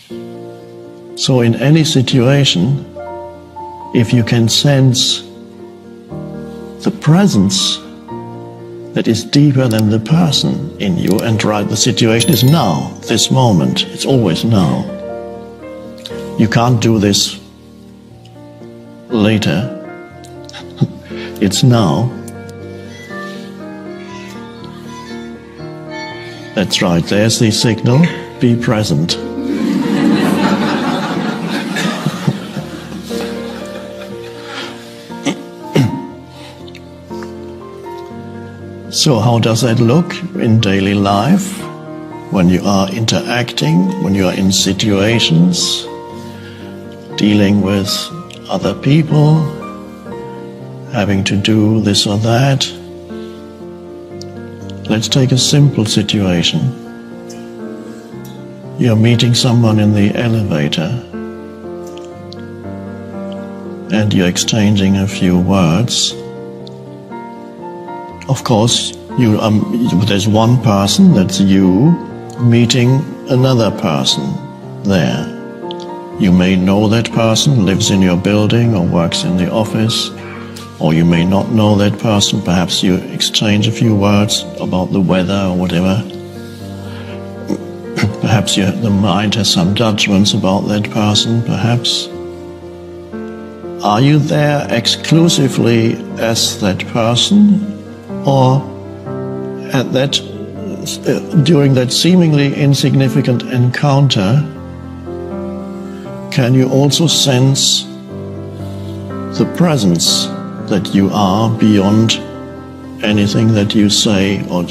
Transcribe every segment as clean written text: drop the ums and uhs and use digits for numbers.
So in any situation, if you can sense the presence that is deeper than the person in you, and right, the situation is now, this moment, it's always now. You can't do this later. It's now. That's right, there's the signal, be present. So how does that look in daily life? When you are interacting, when you are in situations, dealing with other people, having to do this or that. Let's take a simple situation. You're meeting someone in the elevator and you're exchanging a few words. Of course, there's one person, that's you, meeting another person there. You may know that person, lives in your building or works in the office, or you may not know that person. Perhaps you exchange a few words about the weather or whatever. Perhaps the mind has some judgments about that person, perhaps. Are you there exclusively as that person? Or during that seemingly insignificant encounter, can you also sense the presence that you are beyond anything that you say? Or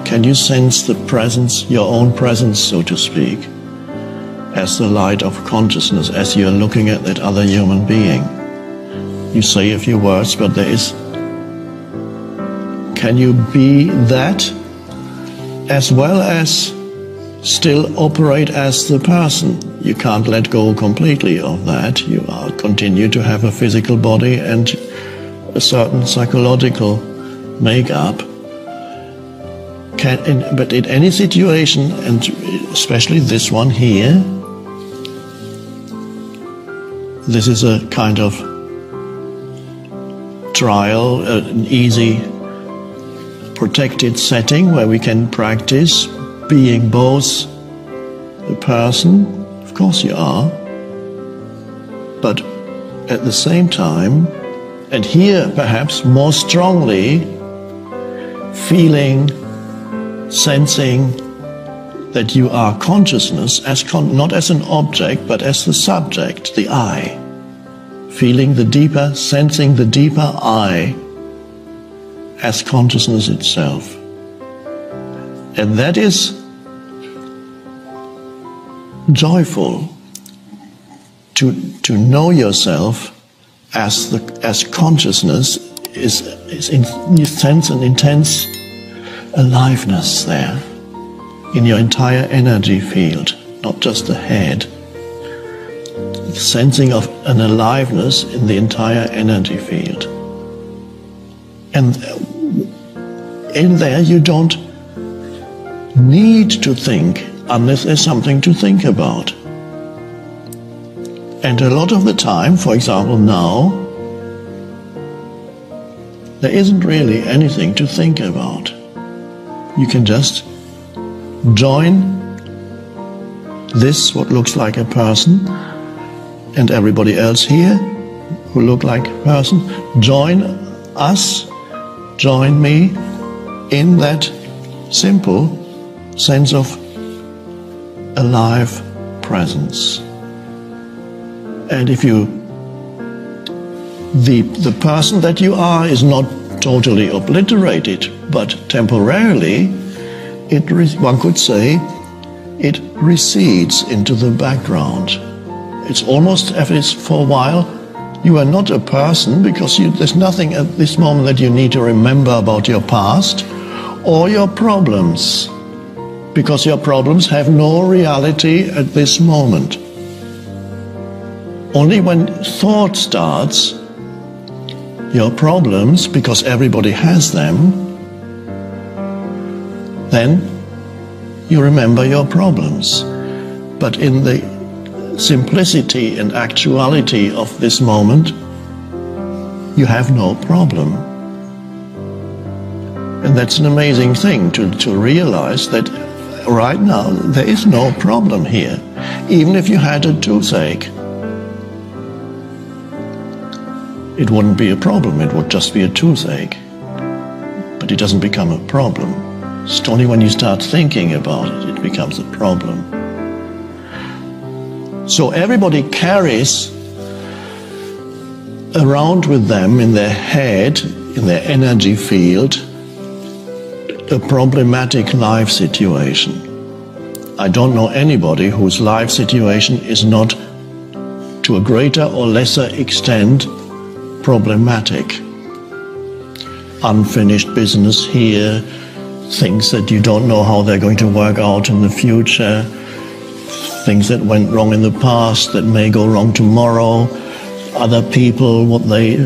can you sense the presence, your own presence, so to speak, as the light of consciousness, as you're looking at that other human being? You say a few words, but can you be that as well as still operate as the person? You can't let go completely of that. You continue to have a physical body and a certain psychological makeup. But in any situation, and especially this one here, this is a kind of trial, an easy protected setting where we can practice being both a person, of course you are, but at the same time, and here perhaps more strongly, feeling, sensing that you are consciousness, not as an object, but as the subject, the I. Feeling the deeper, sensing the deeper I as consciousness itself. And that is joyful, to know yourself as consciousness you sense an intense aliveness there in your entire energy field, not just the head. Sensing of an aliveness in the entire energy field. And in there you don't need to think unless there's something to think about. And a lot of the time, for example now, there isn't really anything to think about. You can just join this, what looks like a person, and everybody else here who look like a person, join us, join me in that simple sense of alive presence. And if the person that you are is not totally obliterated, but temporarily, one could say, it recedes into the background. It's almost as if for a while you are not a person, because there's nothing at this moment that you need to remember about your past or your problems, because your problems have no reality at this moment. Only when thought starts, your problems, because everybody has them, then you remember your problems. But in the simplicity and actuality of this moment, you have no problem. And that's an amazing thing to realize that right now there is no problem here. Even if you had a toothache, it wouldn't be a problem, it would just be a toothache. But it doesn't become a problem. It's only when you start thinking about it, it becomes a problem. So everybody carries around with them in their head, in their energy field, a problematic life situation. I don't know anybody whose life situation is not, to a greater or lesser extent, problematic. Unfinished business here, things that you don't know how they're going to work out in the future, things that went wrong in the past that may go wrong tomorrow, other people, what they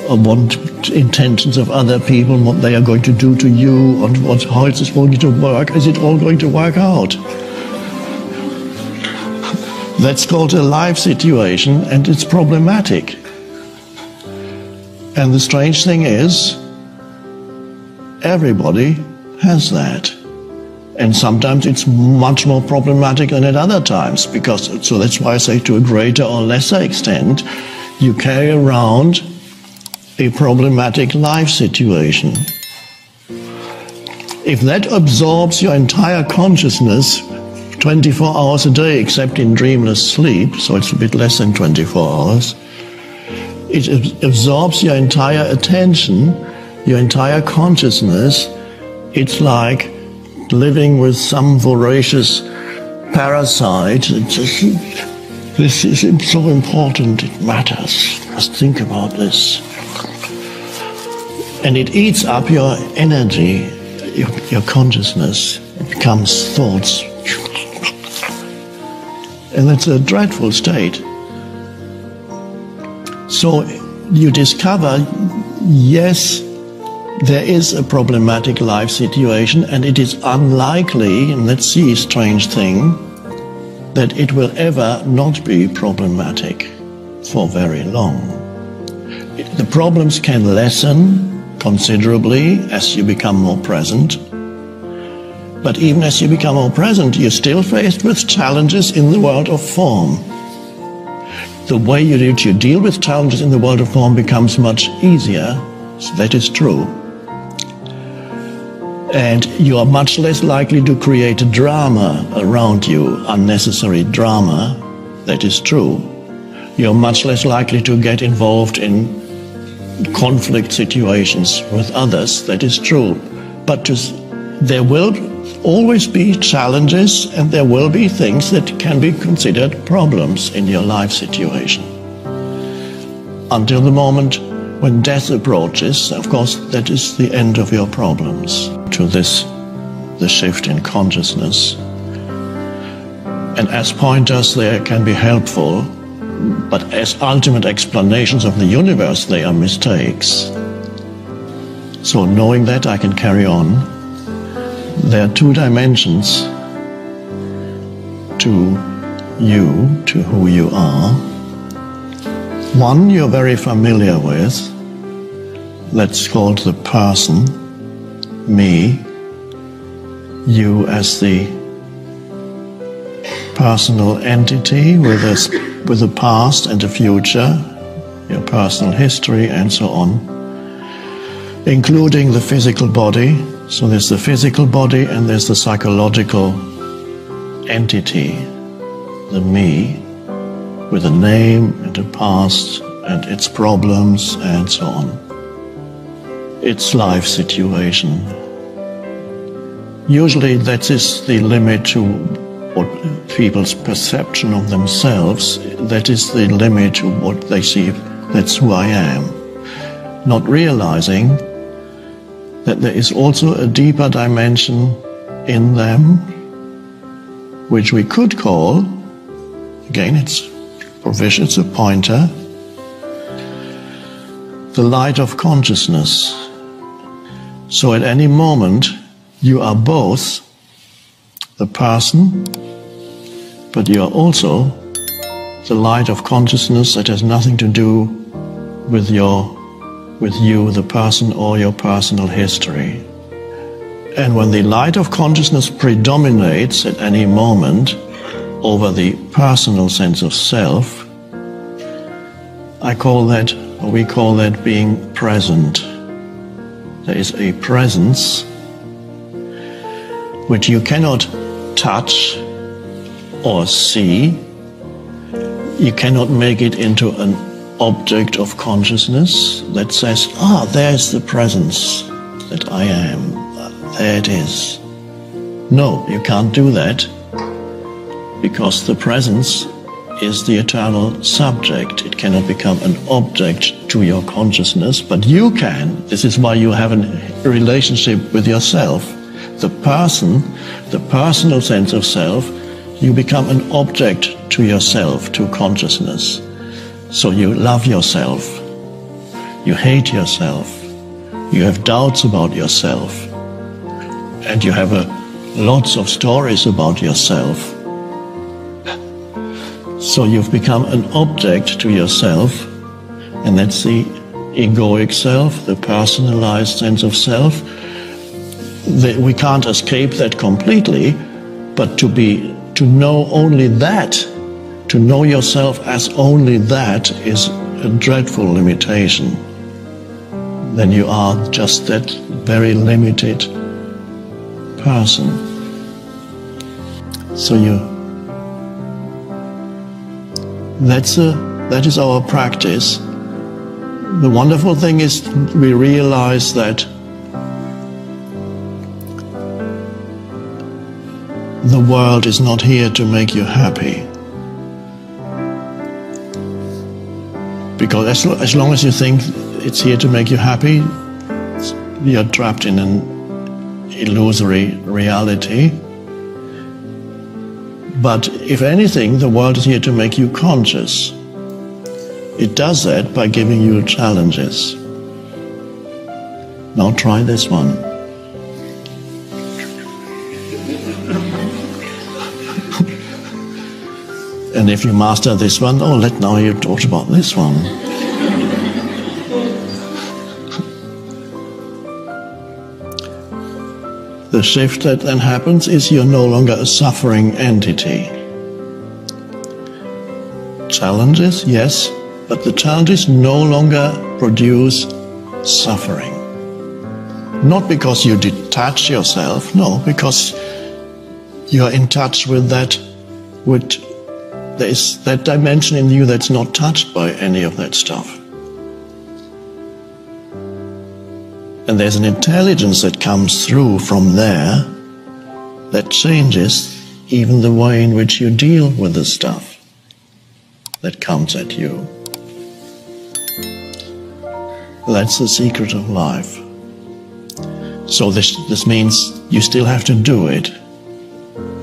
want, intentions of other people, and what they are going to do to you, and how it's going to work. Is it all going to work out? That's called a life situation, and it's problematic. And the strange thing is, everybody has that. And sometimes it's much more problematic than at other times, because, so that's why I say to a greater or lesser extent, you carry around a problematic life situation. If that absorbs your entire consciousness 24 hours a day, except in dreamless sleep, so it's a bit less than 24 hours, it absorbs your entire attention, your entire consciousness. It's like living with some voracious parasite. This is so important, it matters. Just think about this. And it eats up your energy, your consciousness. It becomes thoughts. And that's a dreadful state. So you discover, yes, there is a problematic life situation, and it is unlikely, and let's see a strange thing, that it will ever not be problematic for very long. The problems can lessen considerably as you become more present. But even as you become more present, you're still faced with challenges in the world of form. The way you deal with challenges in the world of form becomes much easier, so that is true. And you are much less likely to create a drama around you, unnecessary drama, that is true. You're much less likely to get involved in conflict situations with others, that is true. But there will always be challenges, and there will be things that can be considered problems in your life situation. Until the moment when death approaches, of course, that is the end of your problems. To this, the shift in consciousness. And as pointers, they can be helpful, but as ultimate explanations of the universe, they are mistakes. So knowing that, I can carry on. There are two dimensions to you, to who you are. One you're very familiar with. That's called the person, me. You as the personal entity with a past and a future, your personal history and so on, including the physical body. So there's the physical body and there's the psychological entity, the me, with a name and a past and its problems and so on. Its life situation. Usually that is the limit to what people's perception of themselves, that is the limit to what they see, that's who I am. Not realizing that there is also a deeper dimension in them, which we could call, again it's a pointer, the light of consciousness. So at any moment you are both the person, but you are also the light of consciousness that has nothing to do with you, the person, or your personal history. And when the light of consciousness predominates at any moment over the personal sense of self, we call that being present. There is a presence which you cannot touch or see. You cannot make it into an object of consciousness that says, there's the presence that I am. There it is. No, you can't do that, because the presence is the eternal subject. It cannot become an object to your consciousness, but you can. This is why you have a relationship with yourself. The person, the personal sense of self, you become an object to yourself, to consciousness. So you love yourself, you hate yourself, you have doubts about yourself, and you have lots of stories about yourself. So you've become an object to yourself, and that's the egoic self, the personalized sense of self. We can't escape that completely, but to know only that, to know yourself as only that, is a dreadful limitation. Then you are just that very limited person. So that is our practice. The wonderful thing is we realize that the world is not here to make you happy. Because as long as you think it's here to make you happy, you're trapped in an illusory reality. But if anything, the world is here to make you conscious. It does that by giving you challenges. Now try this one. And if you master this one, now you talk about this one. The shift that then happens is you're no longer a suffering entity. Challenges, yes, but the challenges no longer produce suffering. Not because you detach yourself, no, because you're in touch with that, there is that dimension in you that's not touched by any of that stuff. And there's an intelligence that comes through from there that changes even the way in which you deal with the stuff that comes at you. That's the secret of life. So this means you still have to do it.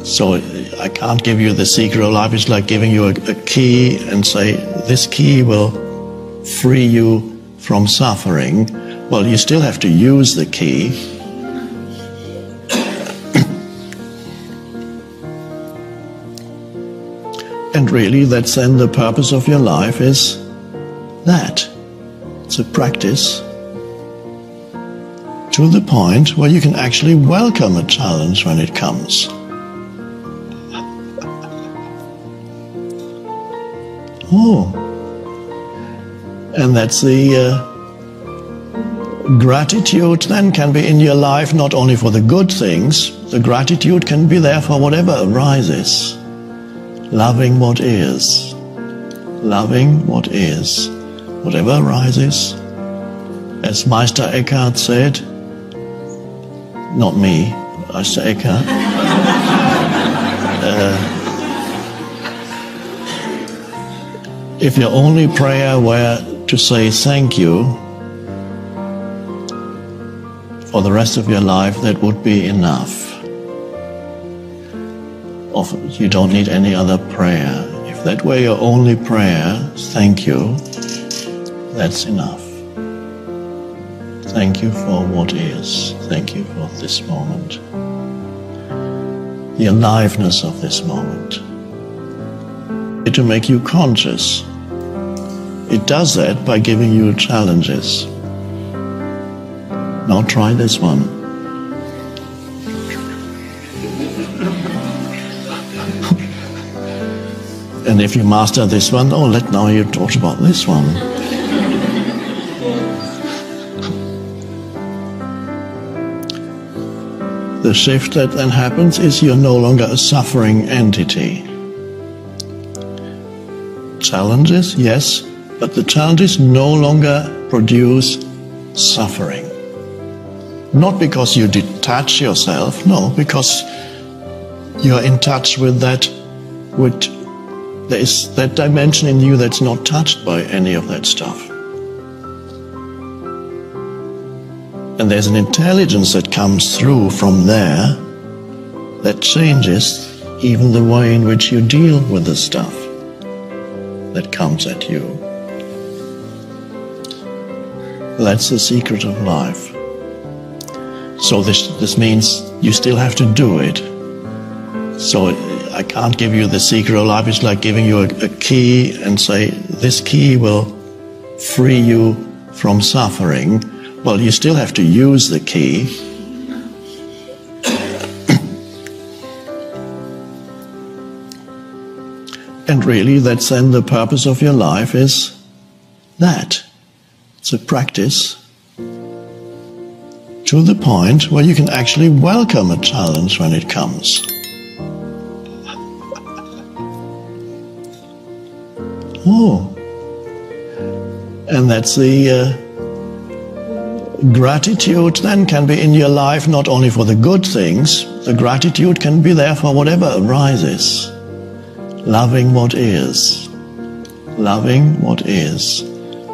So I can't give you the secret of life. It's like giving you a key and say, this key will free you from suffering. Well, you still have to use the key. And really, that's then the purpose of your life, is that. It's a practice to the point where you can actually welcome a challenge when it comes. And that's the gratitude then can be in your life not only for the good things, the gratitude can be there for whatever arises. Loving what is. Loving what is. Whatever arises. As Meister Eckhart said, not me, Meister Eckhart, if your only prayer were to say thank you for the rest of your life, that would be enough. You don't need any other prayer. If that were your only prayer, thank you, that's enough. Thank you for what is. Thank you for this moment. The aliveness of this moment. to make you conscious. It does that by giving you challenges. Now try this one. And if you master this one, now you talk about this one. The shift that then happens is you're no longer a suffering entity. Challenges, yes, but the challenges no longer produce suffering. Not because you detach yourself, no, because you're in touch with that, there is that dimension in you that's not touched by any of that stuff. And there's an intelligence that comes through from there that changes even the way in which you deal with the stuff that comes at you. That's the secret of life. So this means you still have to do it. So I can't give you the secret of life. It's like giving you a key and say, this key will free you from suffering. Well, you still have to use the key. And really, that's then the purpose of your life is that. It's a practice to the point where you can actually welcome a challenge when it comes. And that's the gratitude then can be in your life not only for the good things, the gratitude can be there for whatever arises. Loving what is. Loving what is.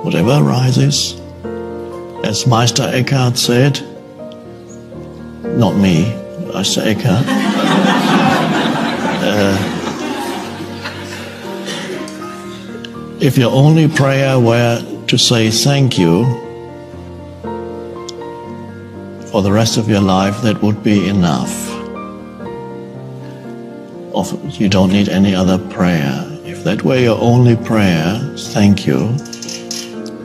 Whatever arises. As Meister Eckhart said, not me, Meister Eckhart, if your only prayer were to say thank you for the rest of your life, that would be enough. You don't need any other prayer. If that were your only prayer, thank you,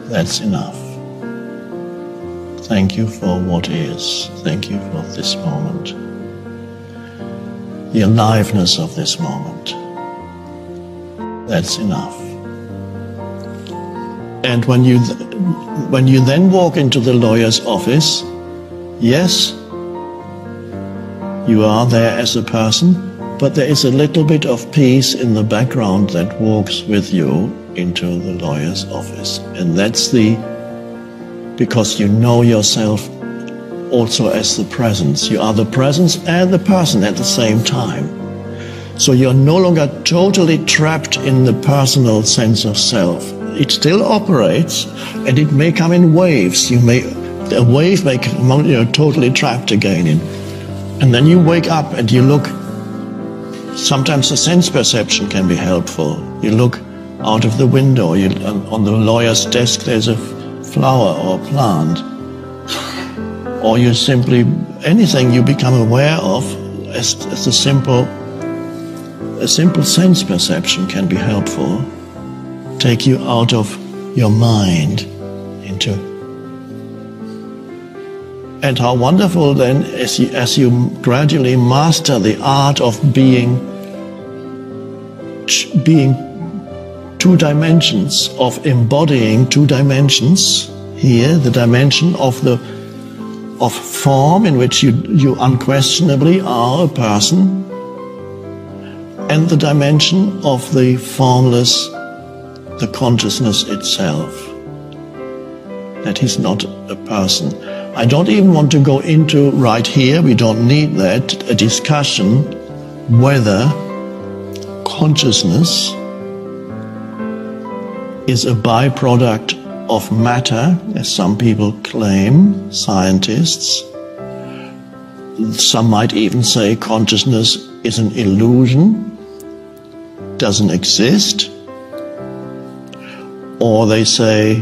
that's enough. Thank you for what is. Thank you for this moment. The aliveness of this moment. That's enough. And when you then walk into the lawyer's office, yes, you are there as a person, but there is a little bit of peace in the background that walks with you into the lawyer's office. And that's because you know yourself also as the presence. You are the presence and the person at the same time. So you're no longer totally trapped in the personal sense of self. It still operates, and it may come in waves. A wave may come, you're totally trapped again in. And then you wake up and you look. Sometimes the sense perception can be helpful. You look out of the window. On the lawyer's desk there's a flower or a plant. Or you simply, anything you become aware of as a simple sense perception can be helpful. Take you out of your mind into. And how wonderful then, as you gradually master the art of being two dimensions, of embodying two dimensions. Here, the dimension of form, in which you unquestionably are a person, and the dimension of the formless, the consciousness itself. That is not a person. I don't even want to go into right here, we don't need that, a discussion whether consciousness is a byproduct of matter, as some people claim, scientists. Some might even say consciousness is an illusion, doesn't exist. Or they say,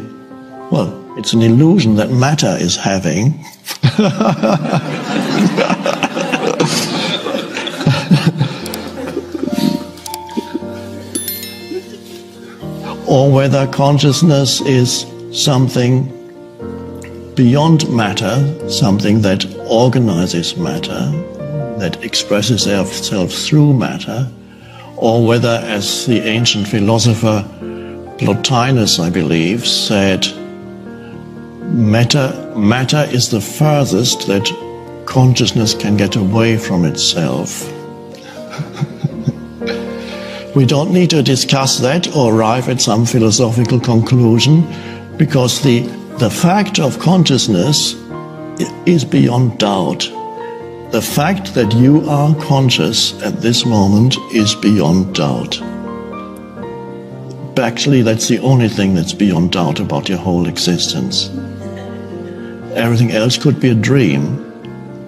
well, it's an illusion that matter is having. or whether consciousness is something beyond matter, something that organizes matter, that expresses itself through matter, or whether, as the ancient philosopher Plotinus, I believe, said, matter is the furthest that consciousness can get away from itself. We don't need to discuss that or arrive at some philosophical conclusion, because the fact of consciousness is beyond doubt. The fact that you are conscious at this moment is beyond doubt. Actually, that's the only thing that's beyond doubt about your whole existence. Everything else could be a dream.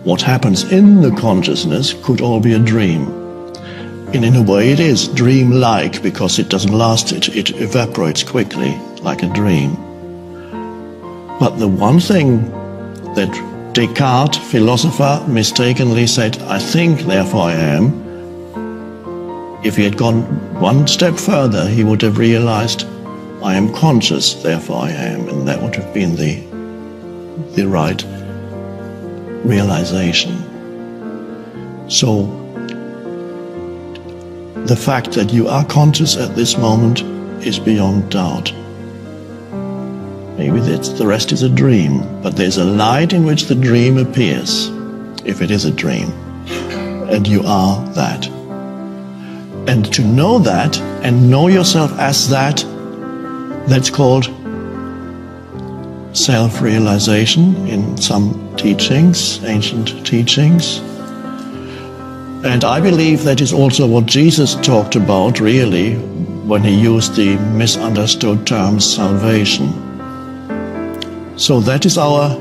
What happens in the consciousness could all be a dream. And in a way it is dream-like, because it doesn't last, it evaporates quickly, like a dream. But the one thing that Descartes, philosopher, mistakenly said, I think, therefore I am, if he had gone one step further, he would have realized, I am conscious, therefore I am, and that would have been the right realization. So, the fact that you are conscious at this moment is beyond doubt. Maybe the rest is a dream, but there's a light in which the dream appears, if it is a dream, and you are that. And to know that, and know yourself as that, that's called self-realization in some teachings, ancient teachings. And I believe that is also what Jesus talked about, really, when he used the misunderstood term salvation. So that is our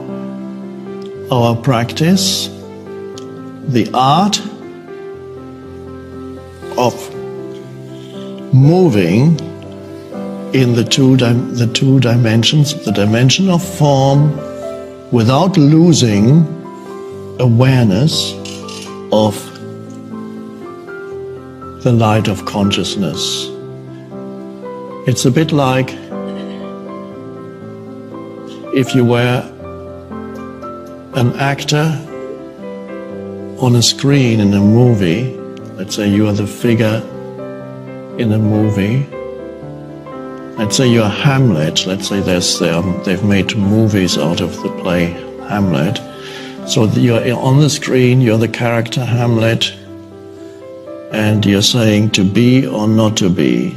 practice, the art of moving in the two dimensions, the dimension of form, without losing awareness of the light of consciousness. It's a bit like if you were an actor on a screen in a movie. Let's say you are the figure in a movie. Let's say you're Hamlet. Let's say they've made movies out of the play Hamlet. So you're on the screen, you're the character Hamlet, and you're saying to be or not to be,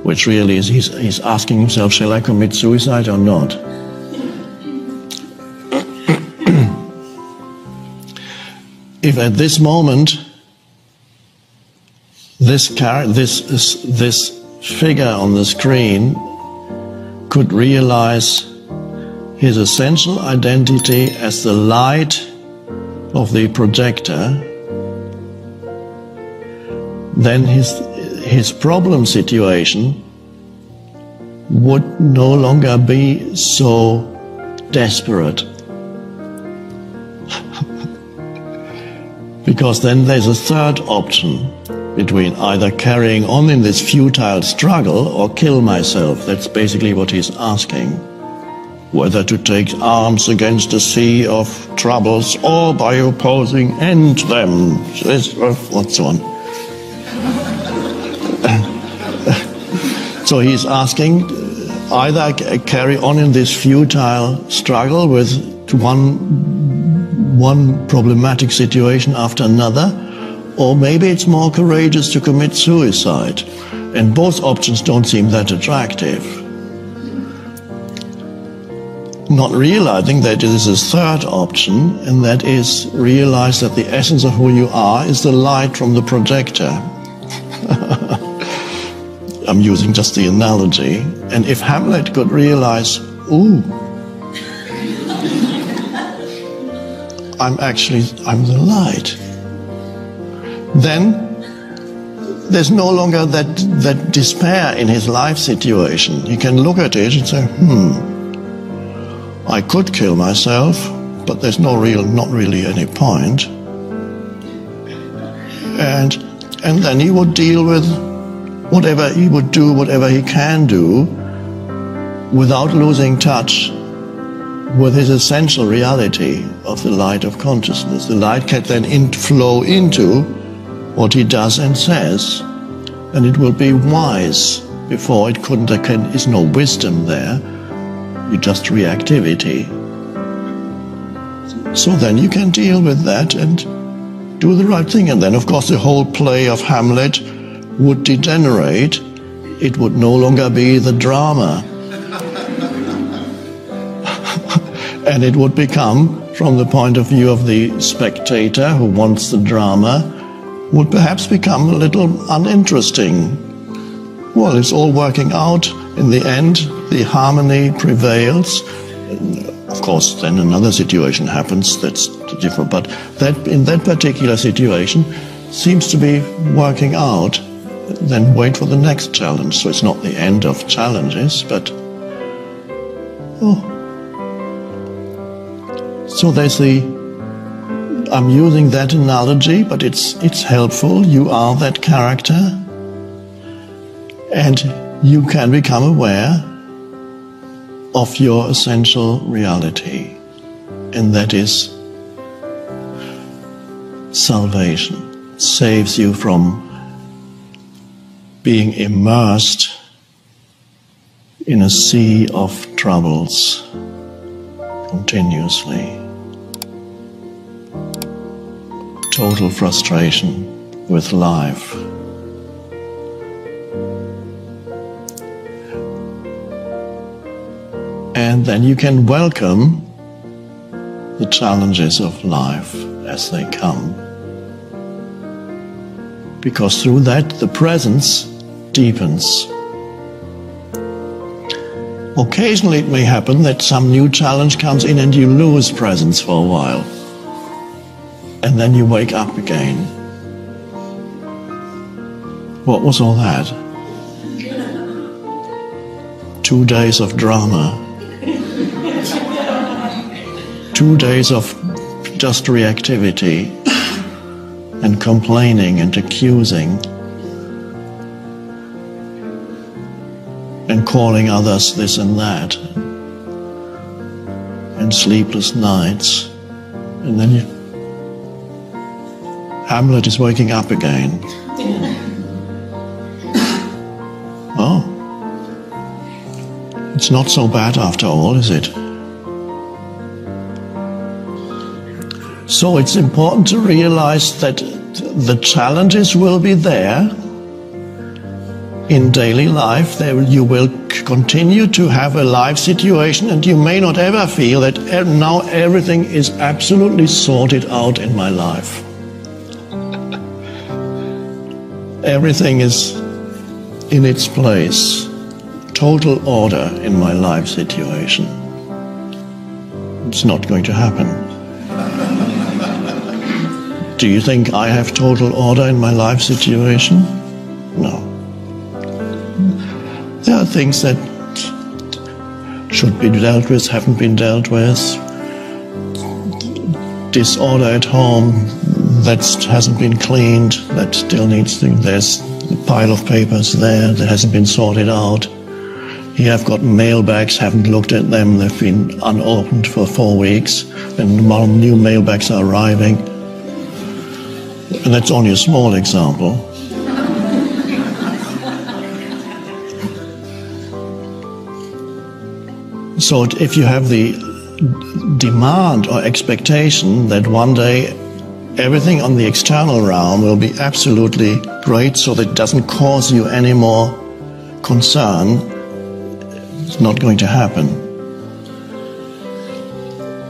which really is he's asking himself, shall I commit suicide or not? If at this moment this figure on the screen could realize his essential identity as the light of the projector, then his problem situation would no longer be so desperate. Because then there's a third option between either carrying on in this futile struggle or kill myself. That's basically what he's asking. Whether to take arms against a sea of troubles or by opposing end them, and so on. So he's asking either carry on in this futile struggle with one problematic situation after another, or maybe it's more courageous to commit suicide. And both options don't seem that attractive. Not realizing that there is a third option, and that is realize that the essence of who you are is the light from the projector. I'm using just the analogy. And if Hamlet could realize, ooh, I'm the light, then there's no longer that despair in his life situation. He can look at it and say, I could kill myself, but there's not really any point. And then he would deal with whatever he would do, whatever he can do, without losing touch with his essential reality of the light of consciousness. The light can then flow into what he does and says, and it will be wise. Before it couldn't, there is no wisdom there, you just reactivity. So then you can deal with that and do the right thing. And then, of course, the whole play of Hamlet would degenerate. It would no longer be the drama. And it would become, from the point of view of the spectator who wants the drama, would perhaps become a little uninteresting. Well, it's all working out. In the end, the harmony prevails. Of course, then another situation happens that's different, but that in that particular situation seems to be working out. Then wait for the next challenge. So it's not the end of challenges, but so there's I'm using that analogy, but it's helpful. You are that character, and you can become aware of your essential reality, and that is salvation. It saves you from being immersed in a sea of troubles continuously. Total frustration with life. And then you can welcome the challenges of life as they come. Because through that, the presence deepens. Occasionally it may happen that some new challenge comes in and you lose presence for a while. And then you wake up again. What was all that? 2 days of drama. 2 days of just reactivity and complaining and accusing and calling others this and that and sleepless nights, and then Hamlet is waking up again. Oh, it's not so bad after all, is it? So it's important to realize that the challenges will be there in daily life. You will continue to have a life situation, and you may not ever feel that now everything is absolutely sorted out in my life. Everything is in its place. Total order in my life situation. It's not going to happen. Do you think I have total order in my life situation? No. There are things that should be dealt with, haven't been dealt with. Disorder at home that hasn't been cleaned, that still needs to. There's a pile of papers there that hasn't been sorted out. Here I've got mailbags, haven't looked at them, they've been unopened for 4 weeks, and new mailbags are arriving. And that's only a small example. So if you have the demand or expectation that one day everything on the external realm will be absolutely great so that it doesn't cause you any more concern, it's not going to happen.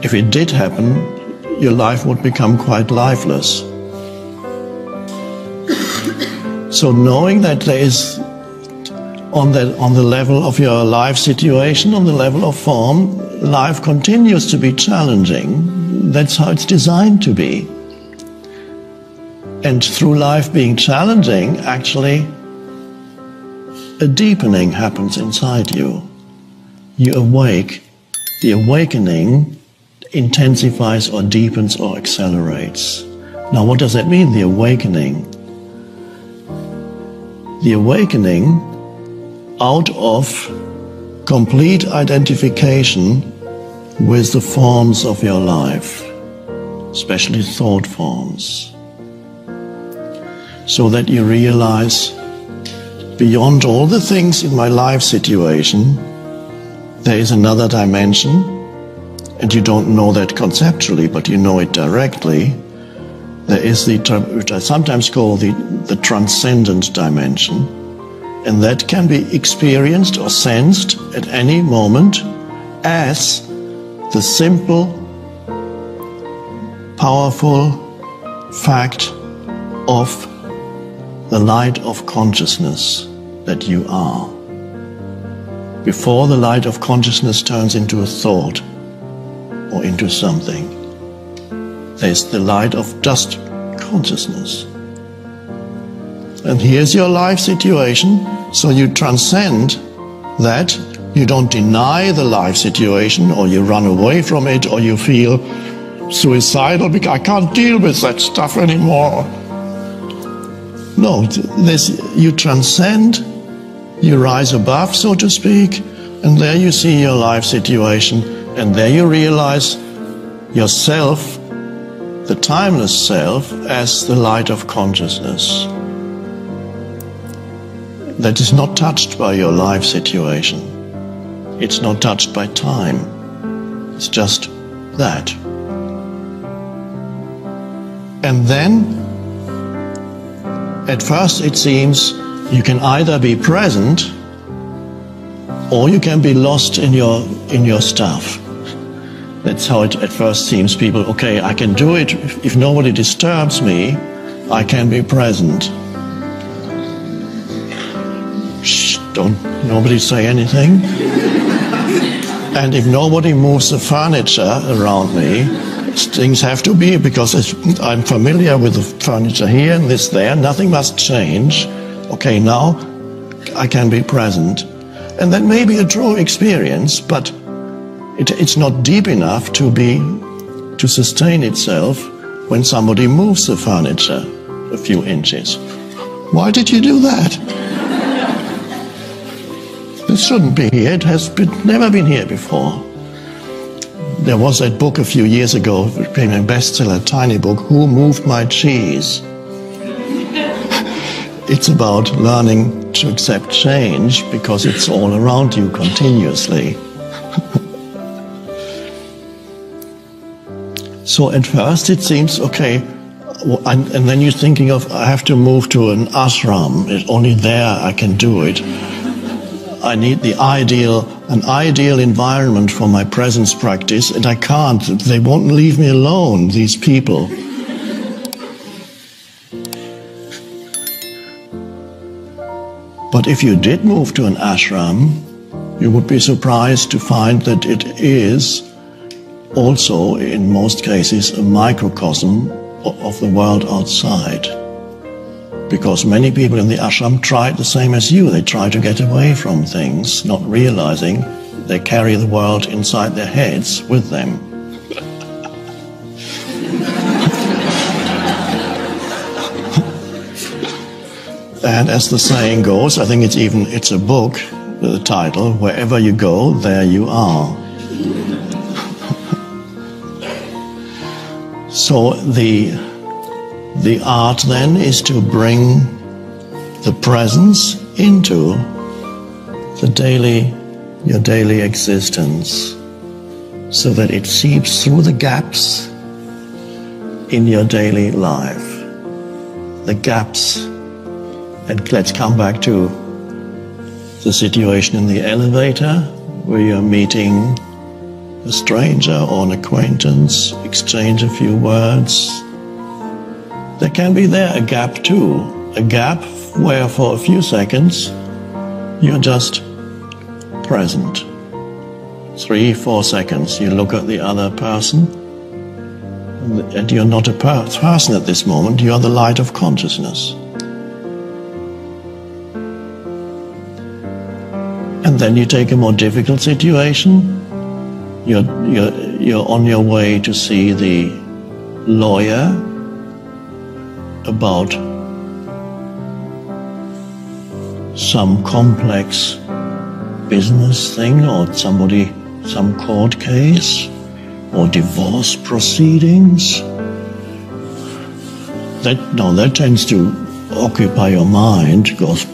If it did happen, your life would become quite lifeless. So knowing that there is, on the level of your life situation, on the level of form, life continues to be challenging. That's how it's designed to be. And through life being challenging, actually, a deepening happens inside you. You awake. The awakening intensifies or deepens or accelerates. Now, what does that mean, the awakening? the awakening out of complete identification with the forms of your life, especially thought forms, so that you realize beyond all the things in my life situation, there is another dimension, and you don't know that conceptually, but you know it directly. There is which I sometimes call the transcendent dimension, and that can be experienced or sensed at any moment as the simple, powerful fact of the light of consciousness that you are. Before the light of consciousness turns into a thought or into something, there's the light of just consciousness. And here's your life situation, so you transcend that. You don't deny the life situation, or you run away from it, or you feel suicidal because I can't deal with that stuff anymore. No, you transcend, you rise above, so to speak, and there you see your life situation, and there you realize yourself, the timeless self, as the light of consciousness that is not touched by your life situation. It's not touched by time. It's just that. And then, at first it seems you can either be present or you can be lost in your stuff. That's how it at first seems. People, okay, I can do it. If nobody disturbs me, I can be present. Shh, nobody say anything. And if nobody moves the furniture around me, things have to be, because I'm familiar with the furniture here and this there, nothing must change. Okay, now I can be present. And that may be a true experience, but it's not deep enough to sustain itself when somebody moves the furniture a few inches. Why did you do that? This shouldn't be here. It has never been here before. There was that book a few years ago, it became a bestseller, tiny book, Who Moved My Cheese? It's about learning to accept change because it's all around you continuously. So at first it seems, okay, and then you're thinking of, I have to move to an ashram, only there I can do it. I need an ideal environment for my presence practice, and I can't. They won't leave me alone, these people. But if you did move to an ashram, you would be surprised to find that it is also, in most cases, a microcosm of the world outside. Because many people in the ashram try the same as you. They try to get away from things, not realizing they carry the world inside their heads with them. And as the saying goes, I think it's a book with the title, Wherever You Go, There You Are. So the art then is to bring the presence into your daily existence, so that it seeps through the gaps in your daily life. The gaps, and let's come back to the situation in the elevator where you're meeting a stranger or an acquaintance, exchange a few words. There can be there a gap too, a gap where for a few seconds you're just present. 3-4 seconds, you look at the other person, and you're not a person at this moment, you are the light of consciousness. And then you take a more difficult situation, you're on your way to see the lawyer about some complex business thing or some court case or divorce proceedings. That tends to occupy your mind, goes,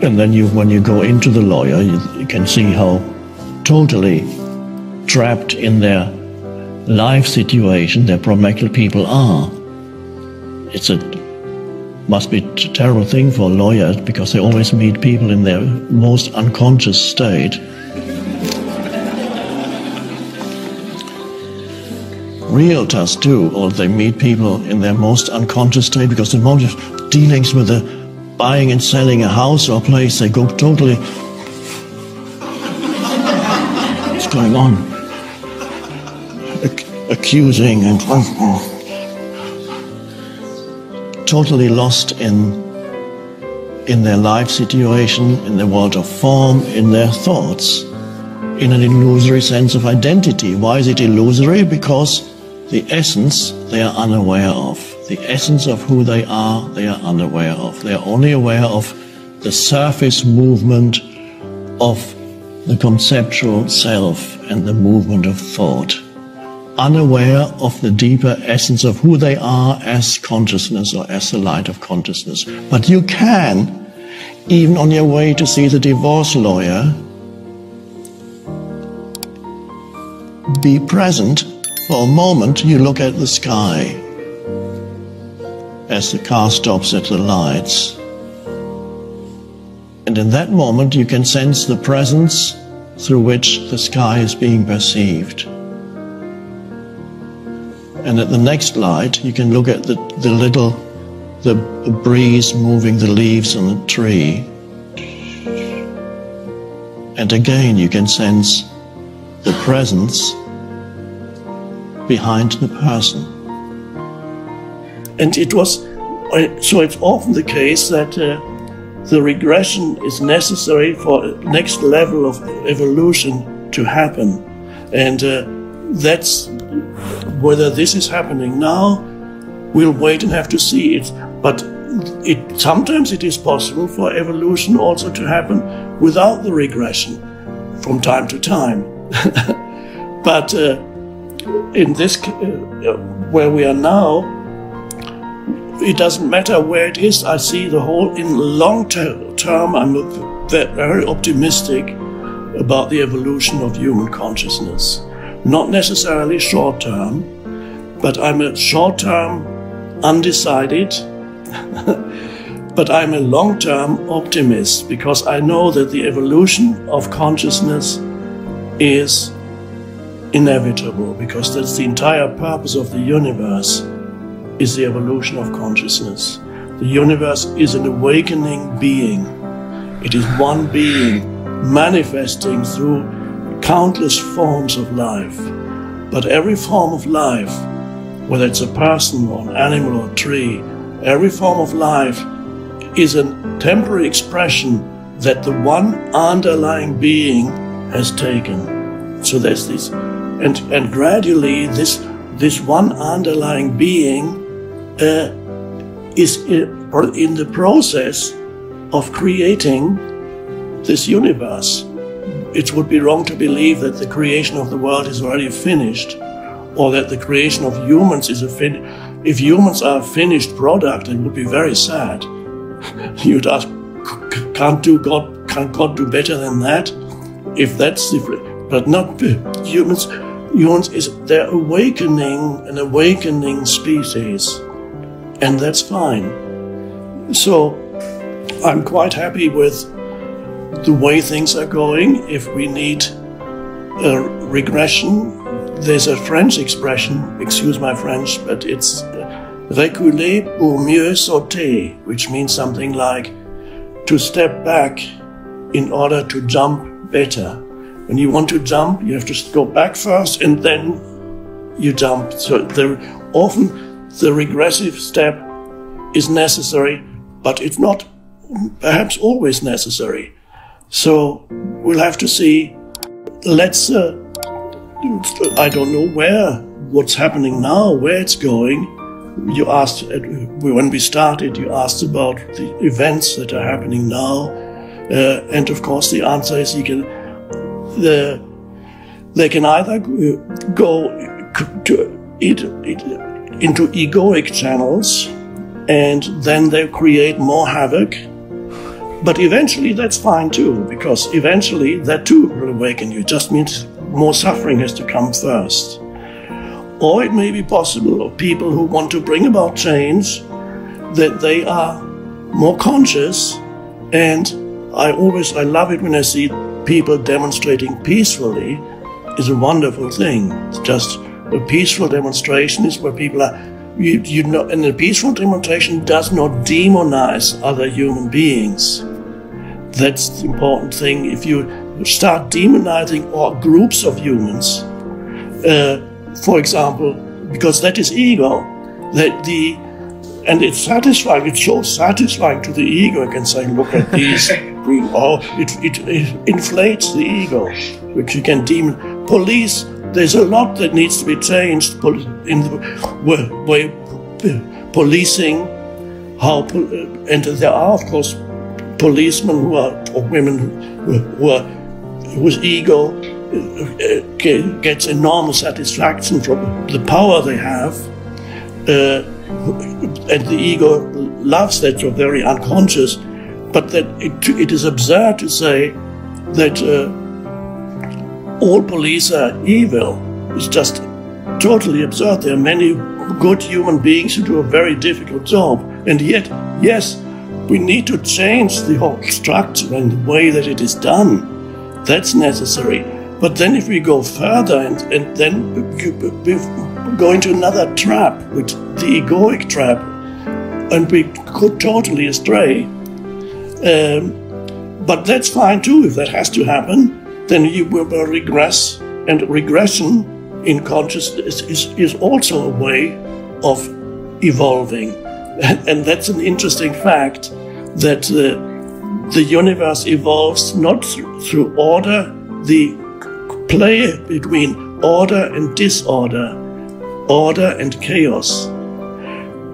and then when you go into the lawyer, you can see how totally trapped in their life situation their pragmatic people are. Must be a terrible thing for lawyers because they always meet people in their most unconscious state. Realtors too, or they meet people in their most unconscious state because the moment of dealings with the buying and selling a house or a place, they go totally, what's going on? Accusing and totally lost in their life situation, in the world of form, in their thoughts, in an illusory sense of identity. Why is it illusory? Because the essence they are unaware of. The essence of who they are unaware of. They are only aware of the surface movement of the conceptual self and the movement of thought, unaware of the deeper essence of who they are as consciousness or as the light of consciousness. But you can, even on your way to see the divorce lawyer, be present for a moment. You look at the sky as the car stops at the lights. And in that moment you can sense the presence through which the sky is being perceived. And at the next light you can look at the breeze moving the leaves on the tree. And again you can sense the presence behind the person. And so it's often the case that the regression is necessary for a next level of evolution to happen. And that's whether this is happening now, we'll wait and have to see it. But sometimes it is possible for evolution also to happen without the regression from time to time. But in this, where we are now, it doesn't matter where it is. I see the whole, in long term, I'm very optimistic about the evolution of human consciousness. Not necessarily short term, but I'm a short term undecided, but I'm a long term optimist because I know that the evolution of consciousness is inevitable, because that's the entire purpose of the universe, is the evolution of consciousness. The universe is an awakening being. It is one being manifesting through countless forms of life. But every form of life, whether it's a person or an animal or a tree, every form of life is a temporary expression that the one underlying being has taken. So there's this, and gradually this one underlying being is in the process of creating this universe. It would be wrong to believe that the creation of the world is already finished, or that the creation of humans is if humans are a finished product, it would be very sad. You'd ask, can't God do better than that? If that's different, but not humans. Humans is their an awakening species, and that's fine. So I'm quite happy with the way things are going. If we need a regression, there's a French expression, excuse my French, but it's reculer pour mieux sauter, which means something like to step back in order to jump better. When you want to jump, you have to go back first and then you jump. So often the regressive step is necessary, but it's not perhaps always necessary. So we'll have to see. I don't know what's happening now, where it's going, you asked, when we started, you asked about the events that are happening now. And of course, the answer is they can either go into egoic channels, and then they create more havoc. But eventually that's fine too, because eventually that too will awaken you. It just means more suffering has to come first. Or it may be possible of people who want to bring about change, that they are more conscious. And I love it when I see people demonstrating peacefully. Is a wonderful thing. It's just a peaceful demonstration is where people are, and a peaceful demonstration does not demonize other human beings. That's the important thing. If you start demonizing all groups of humans, for example, because that is ego, and it's satisfying. It's so satisfying to the ego. I can say, look at these. It inflates the ego, which you can demon. Police. There's a lot that needs to be changed in the way policing. And there are, of course, policemen or women whose ego gets enormous satisfaction from the power they have, and the ego loves that. You're very unconscious, but that it is absurd to say that all police are evil. It's just totally absurd. There are many good human beings who do a very difficult job, and yet, yes, we need to change the whole structure and the way that it is done. That's necessary. But then if we go further and then we go into another trap, which the egoic trap, and we go totally astray. But that's fine too. If that has to happen, then you will regress. And regression in consciousness is also a way of evolving. And that's an interesting fact, that the universe evolves not through order, the play between order and disorder, order and chaos,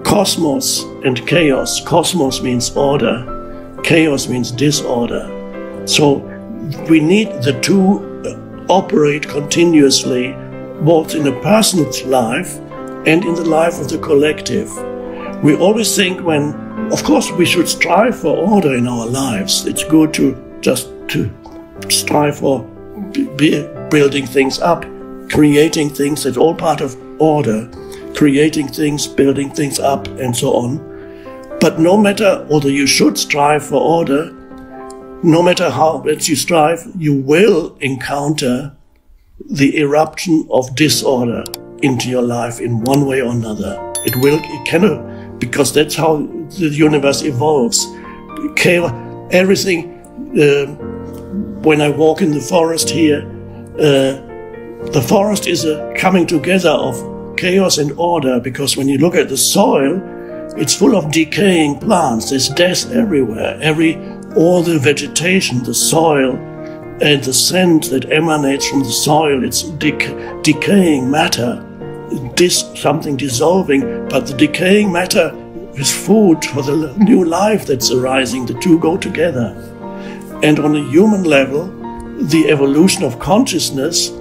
cosmos and chaos. Cosmos means order, chaos means disorder. So we need the two operate continuously, both in a person's life and in the life of the collective. We always think of course we should strive for order in our lives. It's good to strive for building things up, creating things. That's all part of order, creating things, building things up, and so on. But no matter, although you should strive for order, no matter how much you strive, you will encounter the eruption of disorder into your life in one way or another. It cannot, because that's how the universe evolves. Everything, when I walk in the forest here, the forest is a coming together of chaos and order, because when you look at the soil, it's full of decaying plants. There's death everywhere. All the vegetation, the soil, and the scent that emanates from the soil, it's decaying matter. Something dissolving, but the decaying matter is food for the new life that's arising. The two go together. And on a human level, the evolution of consciousness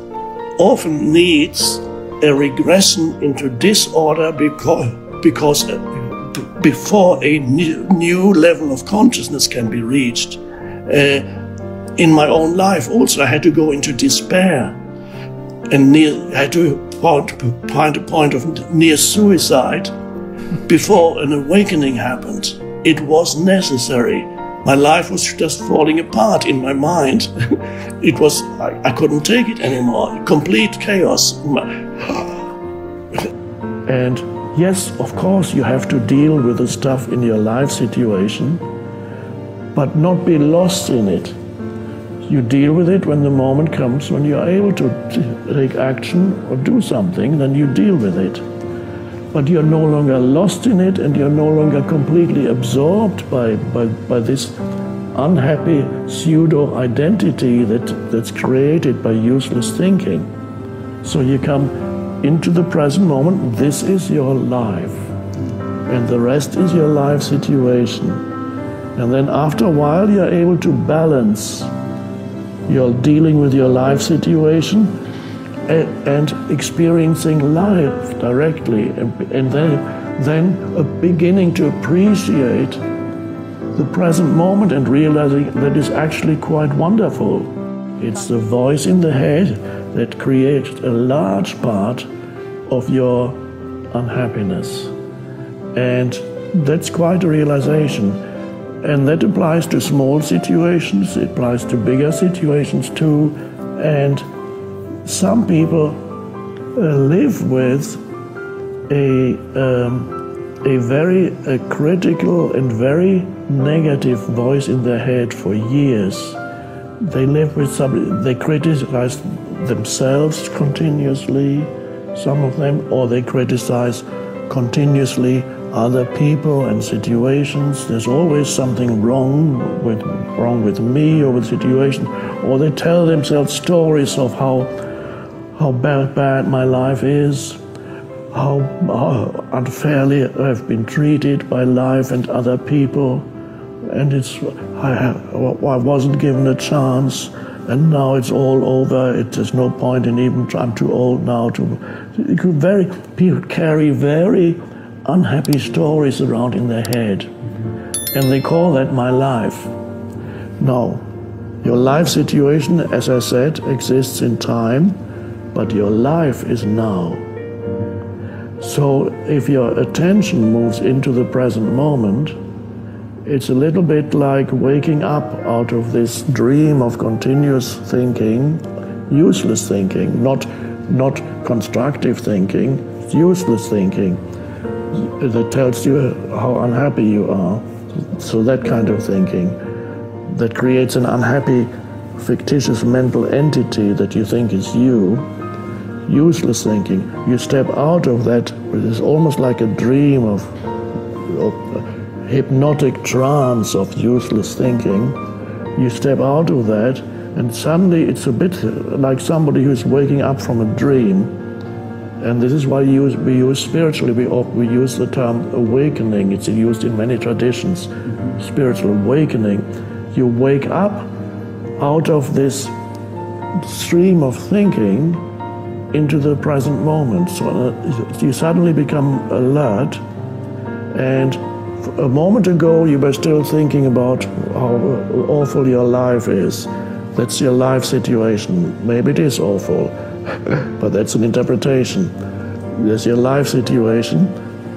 often needs a regression into disorder because before a new level of consciousness can be reached. In my own life also I had to go into despair, and I had to find a point of near suicide before an awakening happened. It was necessary. My life was just falling apart in my mind. I couldn't take it anymore. Complete chaos. And yes, of course, you have to deal with the stuff in your life situation, but not be lost in it. You deal with it when the moment comes, when you're able to take action or do something, then you deal with it. But you're no longer lost in it, and you're no longer completely absorbed by this unhappy pseudo-identity that's created by useless thinking. So you come into the present moment. This is your life. and the rest is your life situation. And then after a while you're able to balance. You're dealing with your life situation and experiencing life directly, and then beginning to appreciate the present moment and realizing that it's actually quite wonderful. It's the voice in the head that creates a large part of your unhappiness. And that's quite a realization. And that applies to small situations, it applies to bigger situations too. And some people live with a very critical and very negative voice in their head for years. They live with they criticize themselves continuously, some of them, or they criticize continuously other people and situations. There's always something wrong with me or with the situation, or they tell themselves stories of how bad my life is, how unfairly I've been treated by life and other people, and I wasn't given a chance, and now it's all over. There's no point in even. I'm too old now to. People carry very unhappy stories around in their head, and they call that my life. No, your life situation, as I said, exists in time, but your life is now. So if your attention moves into the present moment, it's a little bit like waking up out of this dream of continuous thinking, useless thinking, not constructive thinking, useless thinking that tells you how unhappy you are. So that kind of thinking that creates an unhappy, fictitious mental entity that you think is you. Useless thinking. You step out of that, it is almost like a dream of hypnotic trance of useless thinking. You step out of that, and suddenly it's a bit like somebody who's waking up from a dream. And this is why we use spiritually, we use the term awakening. It's used in many traditions. Spiritual awakening. You wake up out of this stream of thinking into the present moment. So you suddenly become alert, and a moment ago you were still thinking about how awful your life is. That's your life situation. Maybe it is awful, but that's an interpretation. There's your life situation.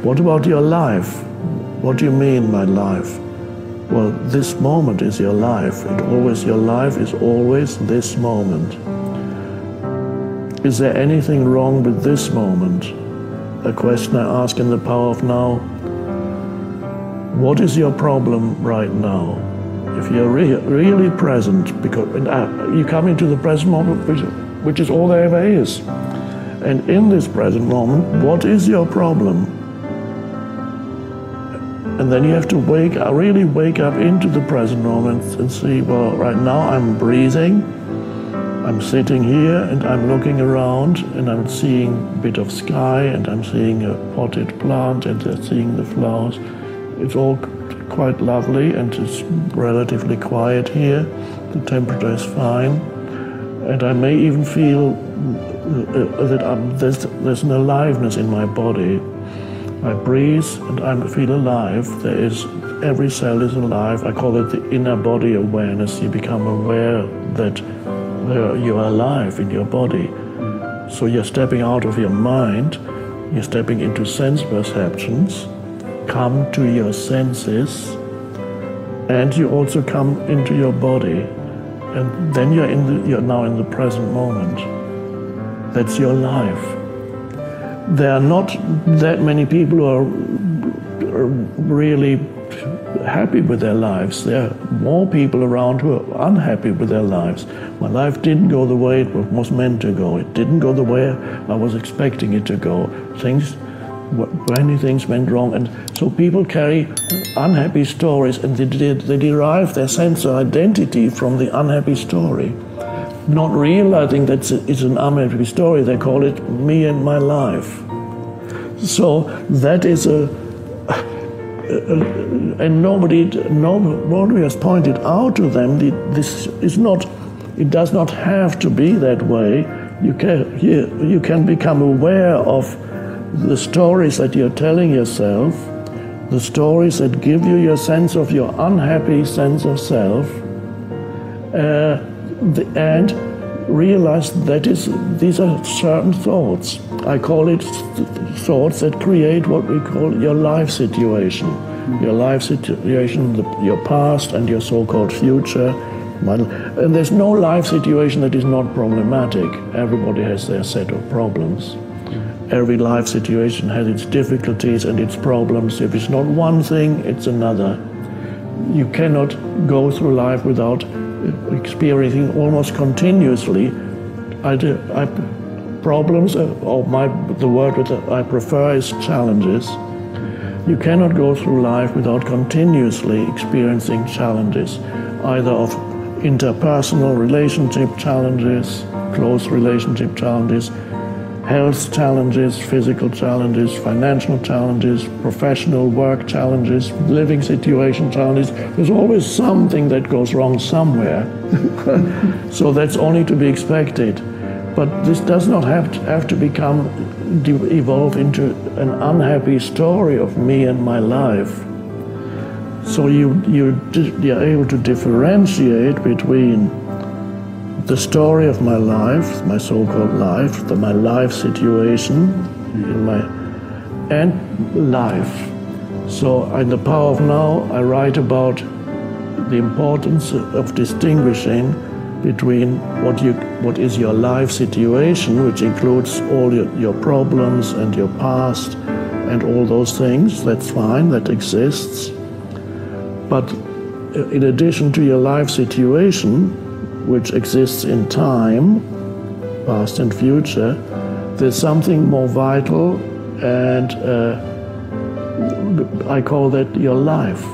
What about your life? What do you mean, my life? Well, this moment is your life. Your life is always this moment. Is there anything wrong with this moment? A question I ask in the Power of Now. What is your problem right now? If you're really present, because you come into the present moment, which is all there ever is. And in this present moment, what is your problem? And then you have to really wake up into the present moment and see, well, right now I'm breathing, I'm sitting here and I'm looking around and I'm seeing a bit of sky and I'm seeing a potted plant and I'm seeing the flowers. It's all quite lovely and it's relatively quiet here. The temperature is fine. And I may even feel that there's an aliveness in my body. I breathe and I feel alive. Every cell is alive. I call it the inner body awareness. You become aware that you're alive in your body. So you're stepping out of your mind, you're stepping into sense perceptions, come to your senses, and you also come into your body. And then you're now in the present moment. That's your life. There are not that many people who are really happy with their lives. There are more people around who are unhappy with their lives. My life didn't go the way it was meant to go. It didn't go the way I was expecting it to go. Many things went wrong. And so people carry unhappy stories and they derive their sense of identity from the unhappy story. Not realizing that it's an unhappy story, they call it me and my life. So that is and nobody has pointed out to them that this is not, it does not have to be that way. You can become aware of the stories that you're telling yourself, the stories that give you your sense of your unhappy sense of self, and realize that these are certain thoughts. I call it thoughts that create what we call your life situation. Your life situation, your past and your so-called future. And there's no life situation that is not problematic. Everybody has their set of problems. Every life situation has its difficulties and its problems. If it's not one thing, it's another. You cannot go through life without experiencing almost continuously problems, the word that I prefer is challenges. You cannot go through life without continuously experiencing challenges, either of interpersonal relationship challenges, close relationship challenges, health challenges, physical challenges, financial challenges, professional work challenges, living situation challenges. There's always something that goes wrong somewhere. So that's only to be expected. But this does not have to evolve into an unhappy story of me and my life. So you're able to differentiate between the story of my life, my so-called life, my life situation, and life. So in The Power of Now, I write about the importance of distinguishing between what is your life situation, which includes all your problems and your past and all those things. That's fine, that exists. But in addition to your life situation, which exists in time, past and future, there's something more vital, and I call that your life.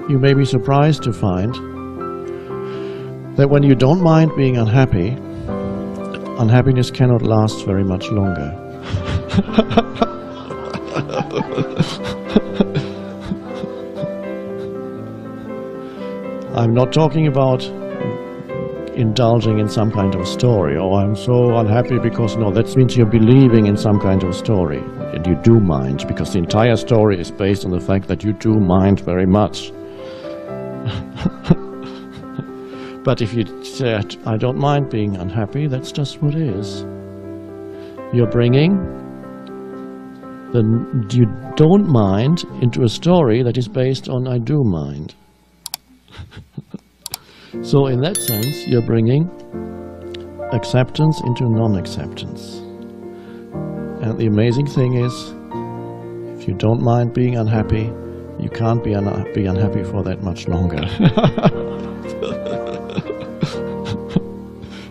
You may be surprised to find that when you don't mind being unhappy, unhappiness cannot last very much longer. I'm not talking about indulging in some kind of story, oh, I'm so unhappy because, no, that means you're believing in some kind of story. And you do mind, because the entire story is based on the fact that you do mind very much. But if you say, I don't mind being unhappy, that's just what is. You're bringing the you don't mind into a story that is based on I do mind. So in that sense, you're bringing acceptance into non-acceptance. And the amazing thing is, if you don't mind being unhappy, you can't be unhappy for that much longer.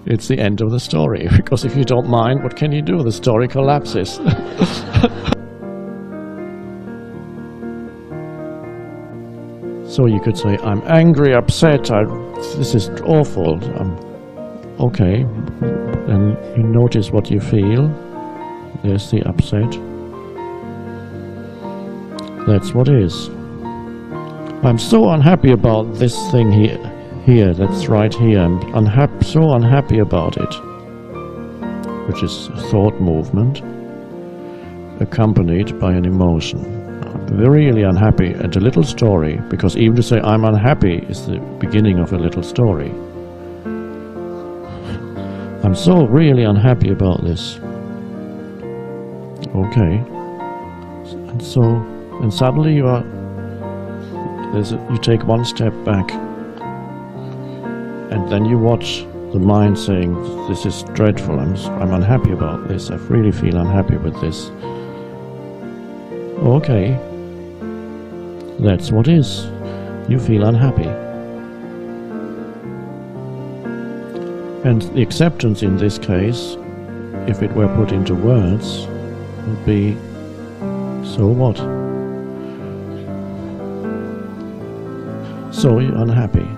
It's the end of the story, because if you don't mind, what can you do? The story collapses. So you could say, I'm angry, upset, this is awful. Okay, and you notice what you feel. There's the upset. That's what is. I'm so unhappy about this thing here, that's right here. I'm so unhappy about it. Which is a thought movement accompanied by an emotion. I'm really unhappy, and a little story, because even to say I'm unhappy is the beginning of a little story. I'm so really unhappy about this. Okay. And suddenly you take one step back, and then you watch the mind saying, this is dreadful, I'm unhappy about this, I really feel unhappy with this. Okay, that's what is. You feel unhappy. And the acceptance in this case, if it were put into words, would be, so what? So you're unhappy.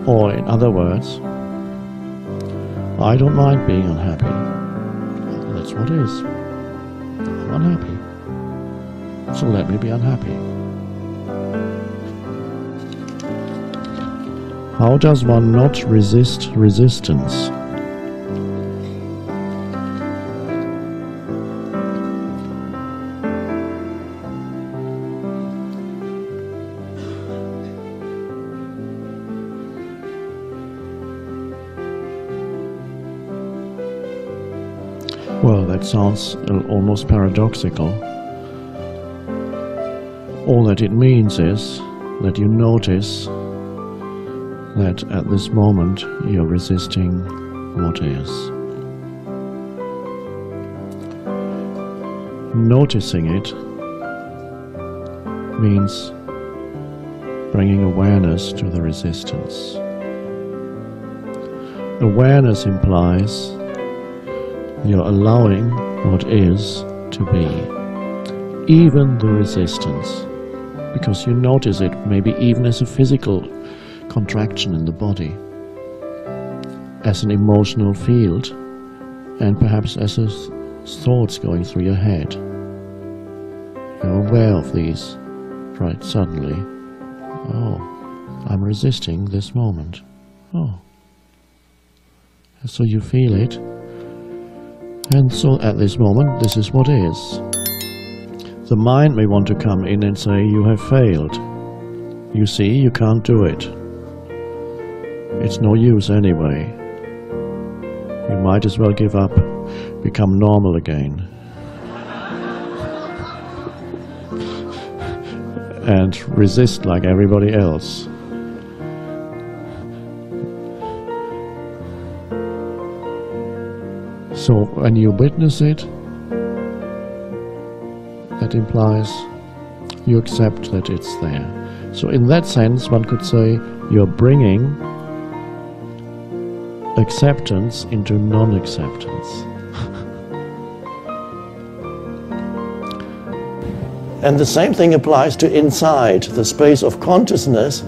Or in other words, I don't mind being unhappy. That's what is. unhappy. So let me be unhappy. How does one not resist resistance? Well, that sounds almost paradoxical. All that it means is that you notice that at this moment you're resisting what is. Noticing it means bringing awareness to the resistance. Awareness implies you're allowing what is to be, even the resistance, because you notice it maybe even as a physical contraction in the body, as an emotional field, and perhaps as thoughts going through your head. You're aware of these, right? Suddenly, oh, I'm resisting this moment. Oh. And so you feel it, and so at this moment, this is what is. The mind may want to come in and say, you have failed. You see, you can't do it. It's no use anyway. You might as well give up, become normal again. And resist like everybody else. So when you witness it, that implies you accept that it's there. So in that sense, one could say you're bringing acceptance into non-acceptance. And the same thing applies to inside. The space of consciousness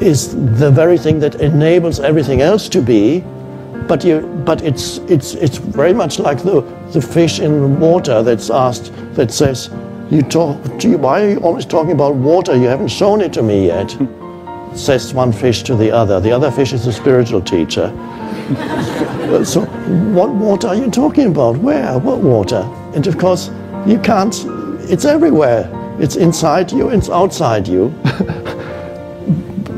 is the very thing that enables everything else to be, but it's very much like the fish in the water that's asked, that says, why are you always talking about water? You haven't shown it to me yet. Says one fish to the other. The other fish is a spiritual teacher. So what water are you talking about? Where? What water? And of course, you can't, it's everywhere. It's inside you, it's outside you.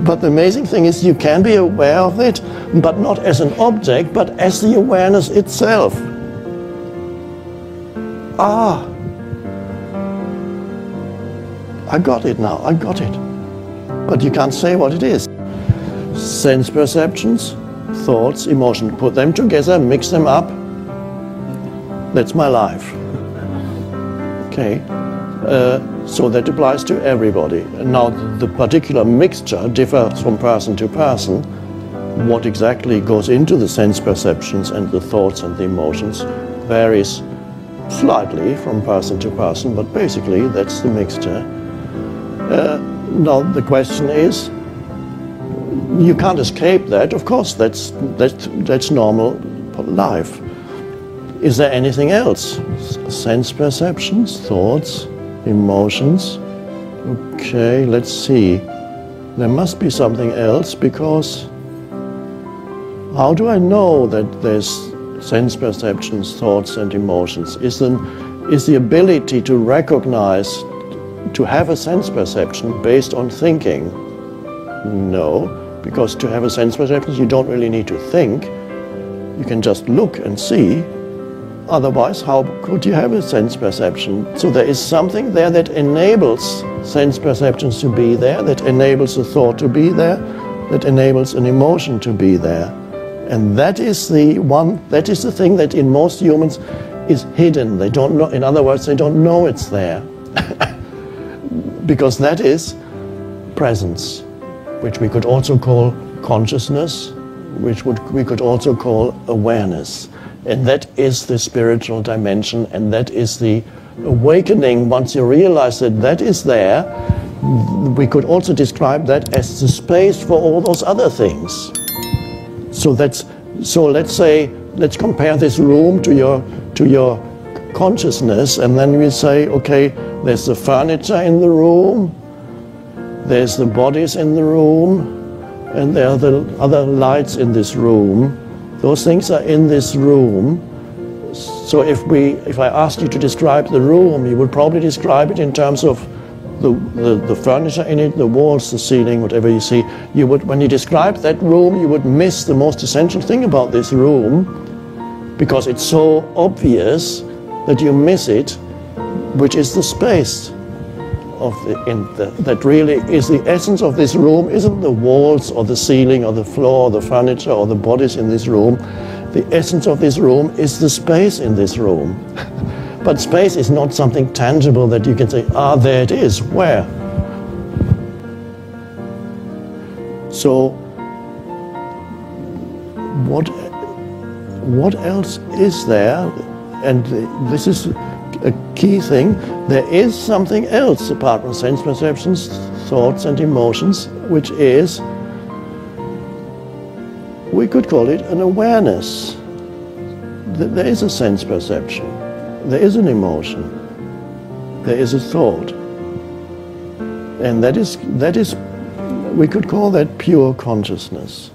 But the amazing thing is you can be aware of it, but not as an object, but as the awareness itself. Ah, I got it now, I got it. But you can't say what it is. Sense perceptions, thoughts, emotion, put them together, mix them up. That's my life. Okay. So that applies to everybody. Now, the particular mixture differs from person to person. What exactly goes into the sense perceptions and the thoughts and the emotions varies slightly from person to person, but basically that's the mixture. Now, the question is, you can't escape that. Of course, that's normal life. Is there anything else? Sense perceptions, thoughts, emotions. Okay, let's see. There must be something else, because how do I know that there's sense perceptions, thoughts and emotions? Is the ability to recognize, to have a sense perception based on thinking? No, because to have a sense perception you don't really need to think. You can just look and see. Otherwise, how could you have a sense perception? So there is something there that enables sense perceptions to be there, that enables a thought to be there, that enables an emotion to be there. And that is the thing that in most humans is hidden. They don't know, in other words, they don't know it's there. Because that is presence, which we could also call consciousness, which we could also call awareness. And that is the spiritual dimension, and that is the awakening. Once you realize that that is there, we could also describe that as the space for all those other things. So let's say, let's compare this room to your consciousness, and then we say, okay, there's the furniture in the room, there's the bodies in the room, and there are the other lights in this room. Those things are in this room. So if I asked you to describe the room, you would probably describe it in terms of the furniture in it, the walls, the ceiling, whatever you see. You would, when you describe that room, you would miss the most essential thing about this room, because it's so obvious that you miss it, which is the space of that really is the essence of this room. Isn't the walls or the ceiling or the floor or the furniture or the bodies in this room. The essence of this room is the space in this room. But space is not something tangible that you can say, ah, there it is. Where? So what else is there? And this is a key thing. There is something else apart from sense perceptions, thoughts and emotions, which is, we could call it an awareness. There is a sense perception, there is an emotion, there is a thought. And that is, we could call that pure consciousness.